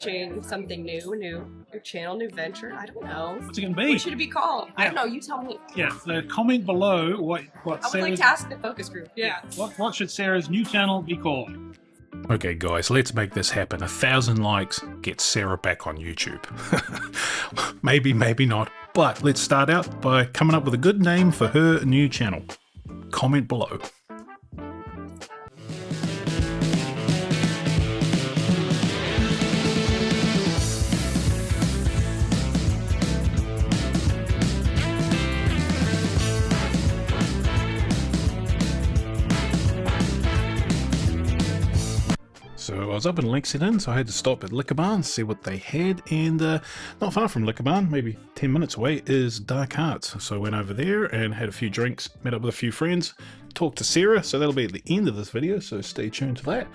something new channel, new venture. I don't know. What's it going to be? What should it be called? Yeah. I don't know. You tell me. Yeah, so comment below what I would Sarah's, like to ask the focus group. Yeah. what should Sarah's new channel be called? Okay guys, let's make this happen. 1,000 likes gets Sarah back on YouTube. Maybe, maybe not. But let's start out by coming up with a good name for her new channel. Comment below. So I was up in Lexington, so I had to stop at Liquor Barn, see what they had, and not far from Liquor Barn, maybe 10 minutes away, is Dark Hearts. So I went over there and had a few drinks, met up with a few friends, talked to Sara, so that'll be at the end of this video, so stay tuned to that.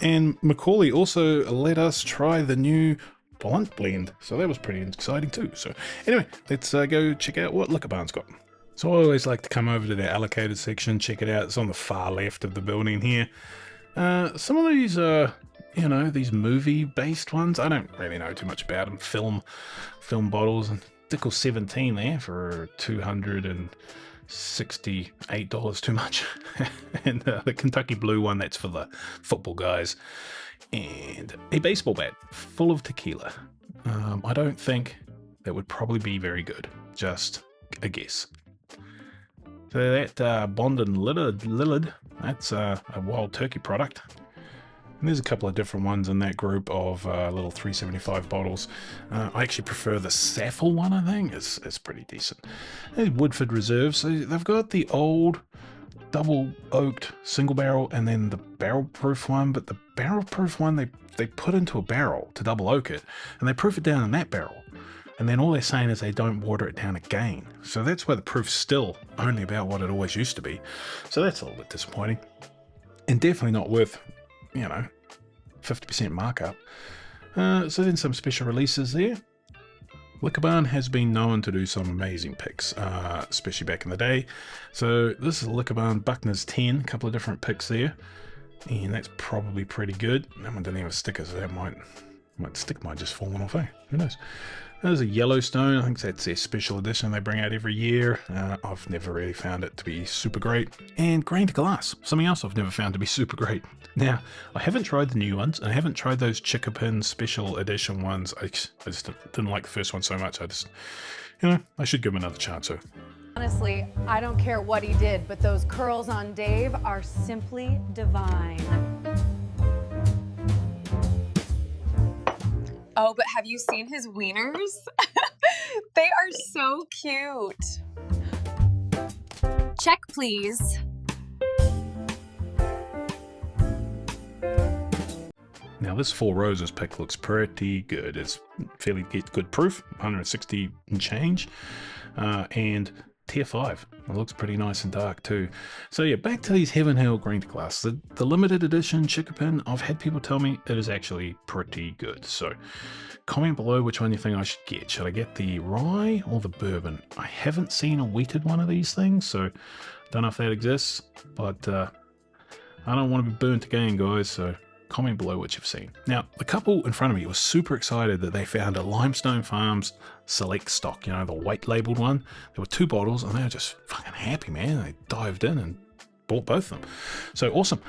And Macaulay also let us try the new blunt blend, so that was pretty exciting too. So anyway, let's go check out what Liquor Barn's got. So I always like to come over to their allocated section, check it out. It's on the far left of the building here. Some of these, you know, these movie-based ones, I don't really know too much about them. Film bottles, and Dickel 17 there for $268 too much. And the Kentucky Blue one, that's for the football guys. And a baseball bat full of tequila. I don't think that would probably be very good. Just a guess. So that Bond and Lillard, that's a Wild Turkey product. And there's a couple of different ones in that group of little 375 bottles. I actually prefer the Saffel one, I think. It's pretty decent. And Woodford Reserve. So they've got the old double oaked single barrel and then the barrel proof one. But the barrel proof one, they put into a barrel to double oak it. And they proof it down in that barrel. And then all they're saying is they don't water it down again. So that's why the proof's still only about what it always used to be. So that's a little bit disappointing. And definitely not worth, you know, 50% markup. So then some special releases there. Liquor Barn has been known to do some amazing picks, especially back in the day. So this is Liquor Barn Buckner's 10, a couple of different picks there. And that's probably pretty good. That one didn't have a sticker, so that stick might just fallen off, eh? Who knows? There's a Yellowstone. I think that's their special edition they bring out every year. I've never really found it to be super great. And Grain to Glass, something else I've never found to be super great. Now, I haven't tried the new ones, and I haven't tried those Chickapin special edition ones. I just didn't like the first one so much. I just, you know, I should give them another chance. So. Honestly, I don't care what he did, but those curls on Dave are simply divine. Oh, but have you seen his wieners? They are so cute. Check, please. Now this Four Roses pick looks pretty good. It's fairly good proof, 160 and change, and tier 5. It looks pretty nice and dark too. So yeah, back to these Heaven Hill Grain to Glass. The limited edition Chickapin, I've had people tell me it is actually pretty good. So comment below which one you think I should get. Should I get the rye or the bourbon? I haven't seen a wheated one of these things, so don't know if that exists, but I don't want to be burnt again, guys, so comment below what you've seen. Now, the couple in front of me was super excited that they found a Limestone Farms Select stock, you know, the white labeled one. There were 2 bottles and they were just fucking happy, man. They dived in and bought both of them. So awesome.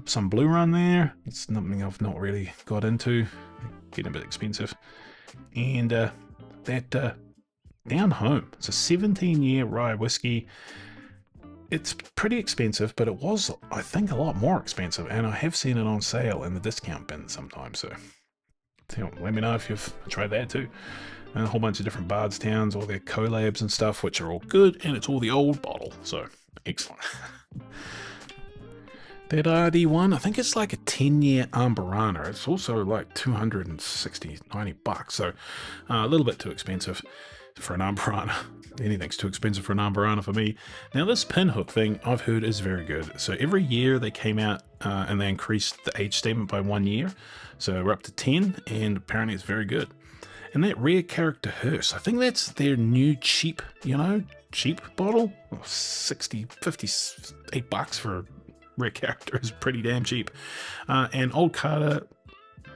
Some Blue Run there. It's something I've not really got into. Getting a bit expensive. And that Down Home. It's a 17-year rye whiskey. It's pretty expensive, but it was, I think, a lot more expensive, and I have seen it on sale in the discount bin sometimes, so let me know if you've tried that too. And a whole bunch of different Bardstowns, all their collabs and stuff, which are all good, and it's all the old bottle, so excellent. That RD one, I think it's like a 10-year Amberana. It's also like 90 bucks, so a little bit too expensive for an Amberana. Anything's too expensive for an Amberana for me. Now this pinhook thing I've heard is very good. So every year they came out and they increased the age statement by 1 year. So we're up to 10 and apparently it's very good. And that Rare Character Hearse, I think that's their new cheap, you know, cheap bottle. 58 bucks for a Rare Character is pretty damn cheap. And Old Carter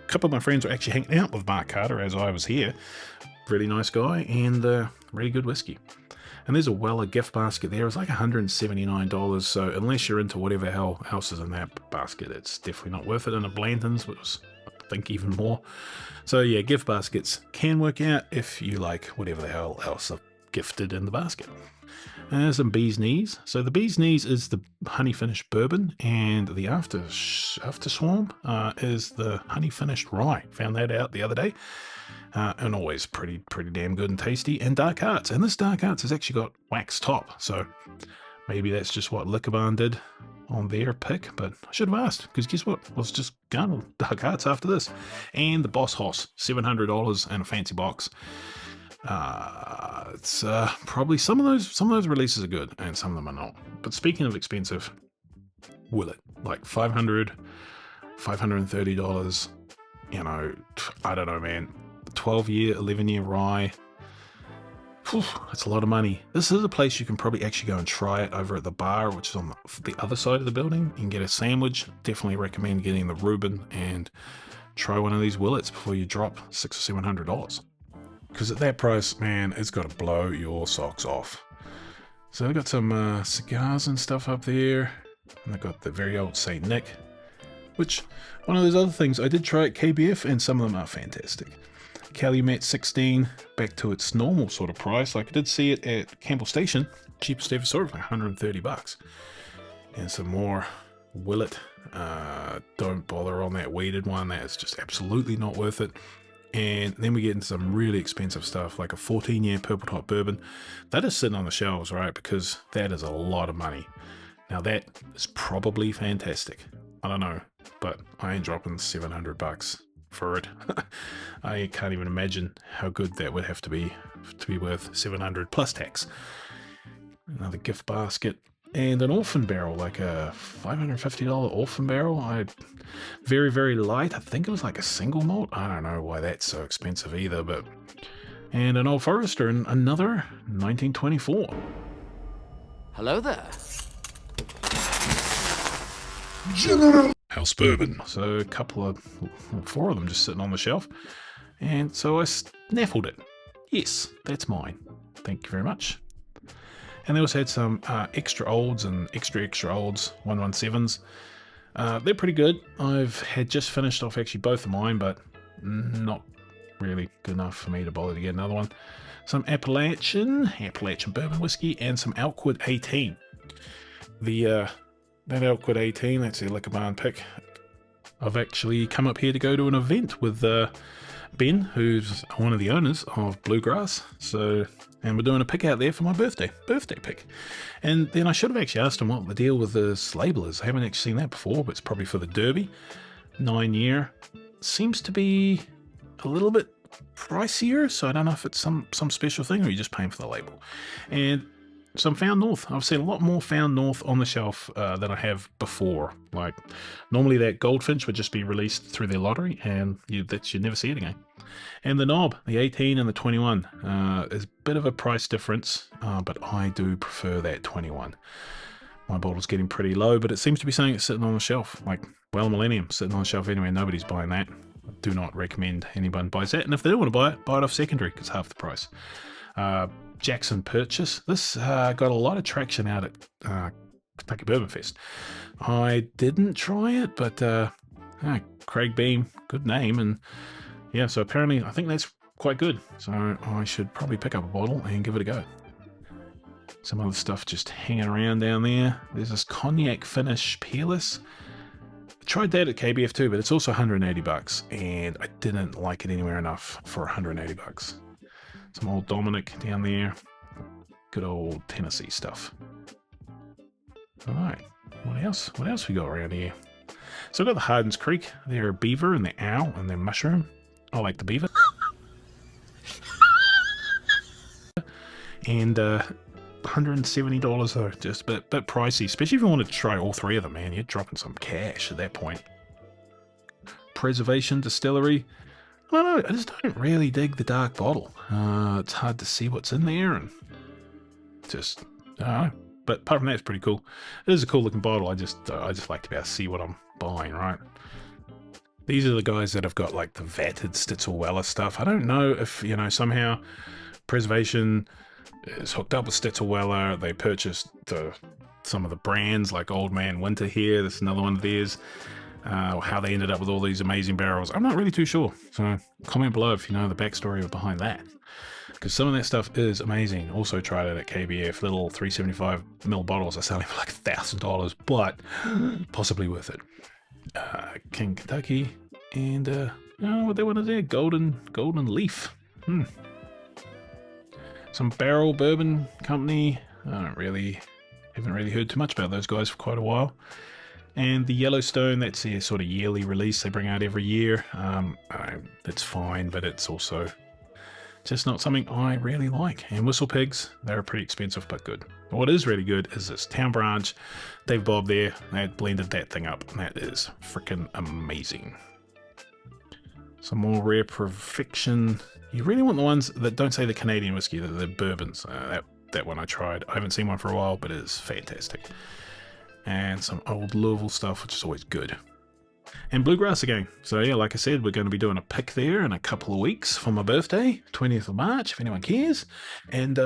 couple of my friends were actually hanging out with Mark Carter as I was here. Really nice guy, and really good whiskey. And there's a Weller gift basket there. It's like $179, so unless you're into whatever hell else is in that basket, it's definitely not worth it. And a Blanton's, which was, I think, even more. So yeah, gift baskets can work out if you like whatever the hell else are gifted in the basket. And there's some Bee's Knees. So the Bee's Knees is the honey finished bourbon, and the after swarm is the honey finished rye. Found that out the other day. And always pretty damn good and tasty. And Dark Arts, and this Dark Arts has actually got wax top, so maybe that's just what Liquor Barn did on their pick, but I should have asked, because guess what, I was just going with Dark Arts after this. And the Boss Hoss, $700 and a fancy box. It's probably some of those releases are good and some of them are not. But speaking of expensive, Willet, like $530, you know, I don't know, man. 12-year, 11-year rye. Whew, that's a lot of money. This is a place you can probably actually go and try it over at the bar, which is on the other side of the building. You can get a sandwich. Definitely recommend getting the Reuben and try one of these Willets before you drop $600 or $700. Because at that price, man, it's got to blow your socks off. So they've got some cigars and stuff up there. And they've got the very old St. Nick, which, one of those other things, I did try at KBF, and some of them are fantastic. Calumet 16, back to its normal sort of price. Like I did see it at Campbell Station, cheapest ever saw it, like $130. And some more Willet. Don't bother on that weeded one. That's just absolutely not worth it. And then we get into some really expensive stuff, like a 14-year Purple Top Bourbon. That is sitting on the shelves, right? Because that is a lot of money. Now that is probably fantastic. I don't know, but I ain't dropping $700 for it. I can't even imagine how good that would have to be worth $700 plus tax. Another gift basket and an orphan barrel, like a $550 orphan barrel. Very, very light. I think it was like a single malt. I don't know why that's so expensive either, but. And an Old Forester in another 1924. Hello there. General House Bourbon. So four of them just sitting on the shelf. And so I snaffled it. Yes, that's mine. Thank you very much. And they also had some extra olds and extra olds, 117s. They're pretty good. I've had just finished off actually both of mine, but not really good enough for me to bother to get another one. Some Appalachian bourbon whiskey, and some Elkwood 18. That Elkwood 18, that's a Liquor Barn pick. I've actually come up here to go to an event with Ben, who's one of the owners of Bluegrass. And we're doing a pick out there for my birthday pick. And then I should have actually asked him what the deal with this label is. I haven't actually seen that before, but it's probably for the Derby. 9-year. Seems to be a little bit pricier, so I don't know if it's some special thing or you're just paying for the label. And some Found North. I've seen a lot more Found North on the shelf than I have before. Like, normally that Goldfinch would just be released through their lottery, and you'd never see it again. And the Knob, the 18 and the 21, is a bit of a price difference, but I do prefer that 21. My bottle's getting pretty low, but it seems to be saying it's sitting on the shelf. Like, well, Millennium, sitting on the shelf anyway, nobody's buying that. Do not recommend anyone buys that, and if they do want to buy it off secondary, because it's half the price. Jackson Purchase. This got a lot of traction out at Kentucky Bourbon Fest. I didn't try it, but Craig Beam, good name, and yeah, so apparently I think that's quite good. So I should probably pick up a bottle and give it a go. Some other stuff just hanging around down there. There's this Cognac Finish Peerless. I tried that at KBF too, but it's also $180, and I didn't like it anywhere enough for $180. Some old Dominic down there. Good old Tennessee stuff. All right, what else? What else we got around here? So I've got the Hardens Creek. They're beaver and they're owl and they're mushroom. I like the beaver. And $170 though, just a bit pricey, especially if you wanted to try all three of them, man. You're dropping some cash at that point. Preservation Distillery. I don't know, I just don't really dig the dark bottle. It's hard to see what's in there, and just, I don't know. But apart from that, it's pretty cool. It is a cool looking bottle. I just like to be able to see what I'm buying, right? These are the guys that have got like the vatted Stitzelweller stuff. I don't know if, you know, somehow Preservation is hooked up with Stitzelweller. They purchased some of the brands like Old Man Winter here. That's another one of theirs. How they ended up with all these amazing barrels, I'm not really too sure. So comment below if you know the backstory behind that. Because some of that stuff is amazing. Also tried it at KBF. Little 375ml bottles are selling for like $1,000, but possibly worth it. King Kentucky, and what that one is there, golden leaf. Some Barrel Bourbon Company. Haven't really heard too much about those guys for quite a while. And the Yellowstone, that's their sort of yearly release they bring out every year. It's fine, but it's also just not something I really like. And Whistle Pigs, they're pretty expensive but good. But what is really good is this Town Branch. Dave Bob there, they blended that thing up, and that is freaking amazing. Some more Rare Perfection. You really want the ones that don't say the Canadian whiskey, the bourbons. That one I tried. I haven't seen one for a while, but it is fantastic. And some old Louisville stuff, which is always good. And Bluegrass again. So yeah, like I said, we're going to be doing a pick there in a couple of weeks for my birthday, 20th of March, if anyone cares. And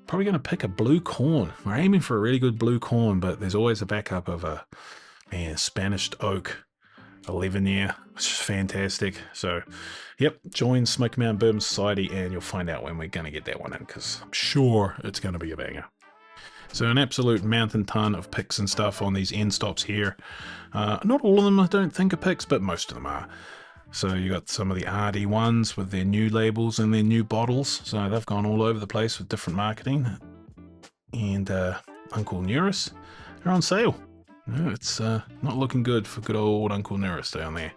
probably going to pick a blue corn. We're aiming for a really good blue corn, but there's always a backup of a Spanish oak 11 year, which is fantastic. So yep, join Smoky Mountain Bourbon Society and you'll find out when we're going to get that one in, because I'm sure it's going to be a banger. So an absolute mountain ton of picks and stuff on these end stops here. Not all of them I don't think are picks, but most of them are. So you got some of the RD ones with their new labels and their new bottles. So they've gone all over the place with different marketing. And Uncle Nearest, they're on sale. No, it's not looking good for good old Uncle Nearest down there.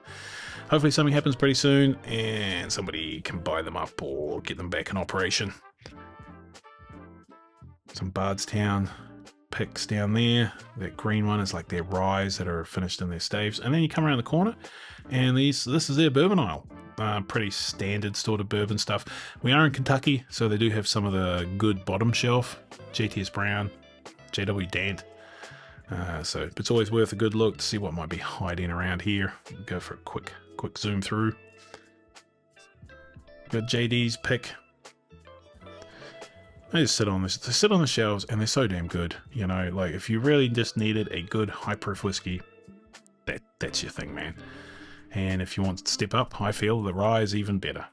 Hopefully something happens pretty soon and somebody can buy them up or get them back in operation. Some Bardstown picks down there. That green one is like their ryes that are finished in their staves. And then you come around the corner and this is their bourbon aisle. Pretty standard sort of bourbon stuff. We are in Kentucky, so they do have some of the good bottom shelf. JTS Brown, JW Dant. So it's always worth a good look to see what might be hiding around here. Go for a quick zoom through. Got JD's pick. They just sit on this. They sit on the shelves, and they're so damn good. You know, like if you really just needed a good high proof whiskey, that's your thing, man. And if you want to step up, I feel the rye is even better.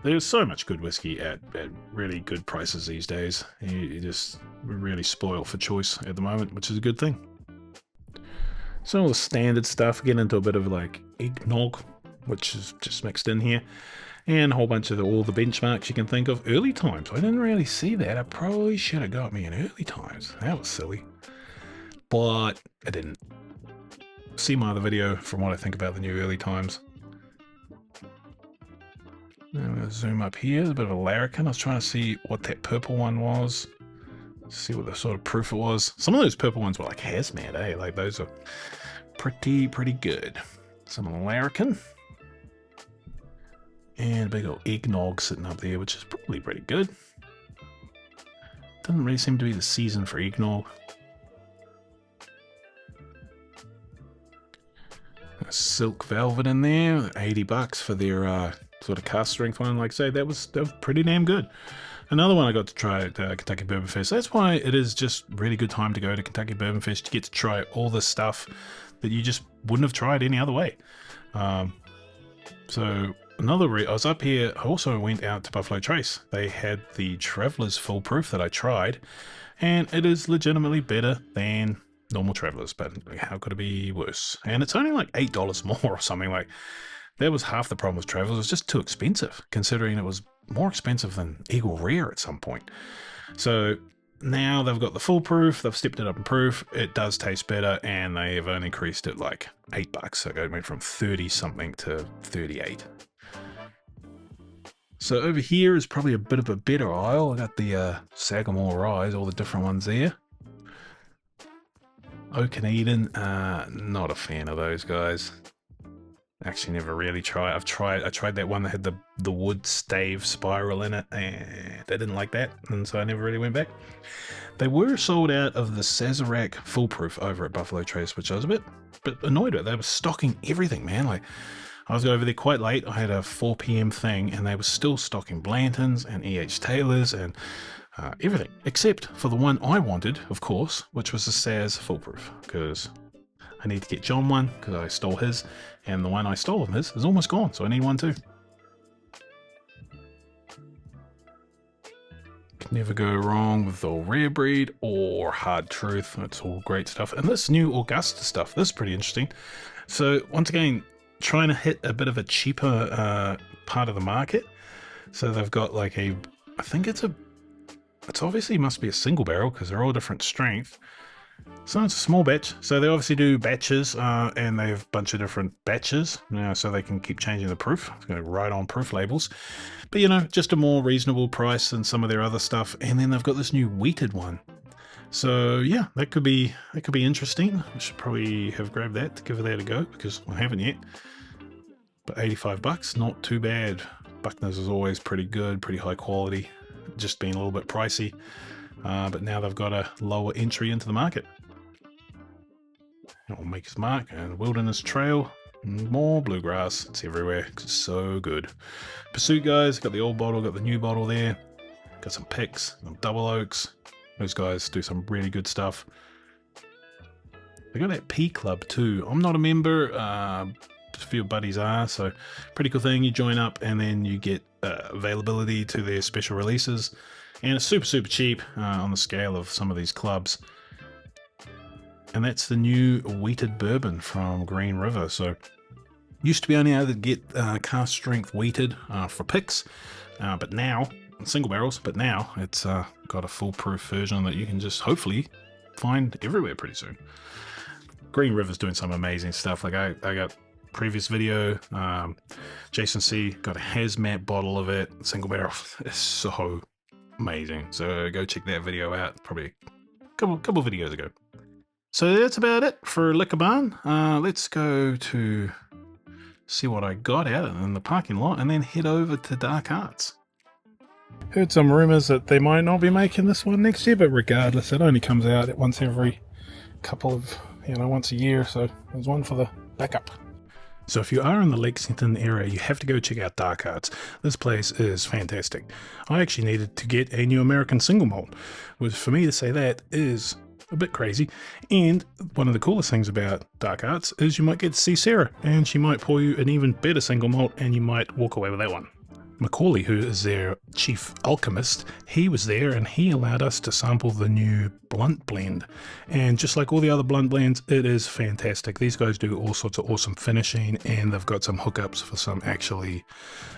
There's so much good whiskey at really good prices these days. You just really spoil for choice at the moment, which is a good thing. So all the standard stuff, get into a bit of like eggnog, which is just mixed in here. And a whole bunch of all the benchmarks you can think of. Early times, I didn't really see that. I probably should have got me in early times. That was silly. But I didn't. See my other video from what I think about the new early times. I'm going to zoom up here. There's a bit of a larrikin. I was trying to see what that purple one was. See what the sort of proof it was. Some of those purple ones were like hazmat, eh? Like those are pretty good. Some of the larrikin. And a big old eggnog sitting up there, which is probably pretty good. Doesn't really seem to be the season for eggnog. A silk velvet in there, $80 for their sort of cask strength one. Like I say, that was pretty damn good. Another one I got to try at Kentucky Bourbon Fest. That's why it is just really good time to go to Kentucky Bourbon Fest. You get to try all this stuff that you just wouldn't have tried any other way. So I was up here. I also went out to Buffalo Trace. They had the Travelers Full Proof that I tried, and it is legitimately better than normal Travelers, but how could it be worse? And it's only like $8 more or something. Like that was half the problem with Travelers. It was just too expensive, considering it was more expensive than Eagle Rare at some point. So now they've got the full proof. They've stepped it up in proof. It does taste better, and they have only increased it like $8. So it went from 30 something to 38. So over here is probably a bit of a better aisle. I got the Sagamore Ryes, all the different ones there. Oak and Eden, not a fan of those guys. Actually, never really tried. I tried that one that had the wood stave spiral in it, and I didn't like that, and so I never really went back. They were sold out of the Sazerac Foolproof over at Buffalo Trace, which I was a bit annoyed with. They were stocking everything, man. Like, I was over there quite late. I had a 4 p.m. thing, and they were still stocking Blantons and E.H. Taylors and everything, except for the one I wanted, of course, which was the Saz Foolproof, because I need to get John one, because I stole his, and the one I stole of his is almost gone, so I need one too. Can never go wrong with the Rare Breed or Hard Truth. That's all great stuff. And this new Augusta stuff, this is pretty interesting. So once again, trying to hit a bit of a cheaper part of the market. So they've got like a, I think it's obviously must be a single barrel because they're all different strength. So it's a small batch. So they obviously do batches, and they have a bunch of different batches, you know, so they can keep changing the proof. It's going to write on proof labels. But, you know, just a more reasonable price than some of their other stuff. And then they've got this new wheated one. So yeah, that could be interesting. I should probably have grabbed that to give that a go because I haven't yet. But $85, not too bad. Buckner's is always pretty good, pretty high quality. Just being a little bit pricey. But now they've got a lower entry into the market. It'll make his mark and Wilderness Trail. More bluegrass. It's everywhere. It's so good. Pursuit guys, got the old bottle, got the new bottle there. Got some picks, some double oaks. Those guys do some really good stuff. They got that P Club too. I'm not a member. A few buddies are, so pretty cool thing. You join up and then you get availability to their special releases. And it's super cheap on the scale of some of these clubs. And that's the new wheated bourbon from Green River. So used to be only able to get cask strength wheated for picks, but now single barrels. But now it's got a foolproof version that you can just hopefully find everywhere pretty soon. Green River's doing some amazing stuff. Like I got previous video, Jason C got a hazmat bottle of it, single barrel. It's so amazing. So go check that video out. Probably a couple videos ago. So that's about it for Liquor Barn. Let's go to see what I got out in the parking lot and then head over to Dark Arts. Heard some rumors that they might not be making this one next year, but regardless, it only comes out once every couple of, once a year. So there's one for the backup. So if you are in the Lexington area, you have to go check out Dark Arts. This place is fantastic. I actually needed to get a new American Single Malt, which for me to say that is a bit crazy. And one of the coolest things about Dark Arts is you might get to see Sara, and she might pour you an even better single malt, and you might walk away with that one. Macaulay, who is their chief alchemist, he was there and he allowed us to sample the new blunt blend. And just like all the other blunt blends, it is fantastic. These guys do all sorts of awesome finishing, and they've got some hookups for some actually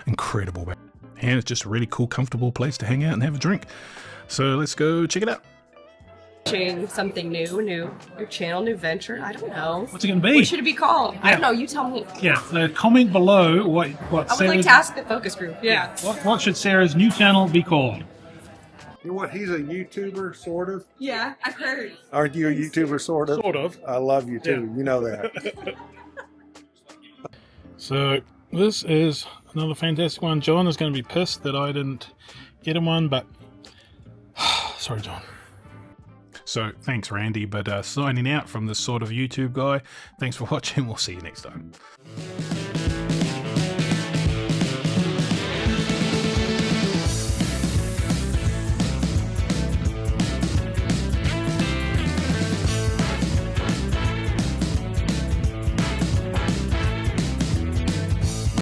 incredible. And it's just a really cool, comfortable place to hang out and have a drink. So let's go check it out. Something new channel, new venture. I don't know. What's it going to be? What should it be called? I don't know. You tell me. Yeah, comment below what I would like to ask the focus group. Yeah. What should Sarah's new channel be called? You know what? He's a YouTuber, sort of. Yeah, I've heard. Aren't you a YouTuber, sort of? Sort of. I love you too. Yeah. You know that. So this is another fantastic one. John is going to be pissed that I didn't get him one, but sorry, John. So thanks, Randy, but signing out from this sort of YouTube guy. Thanks for watching. We'll see you next time.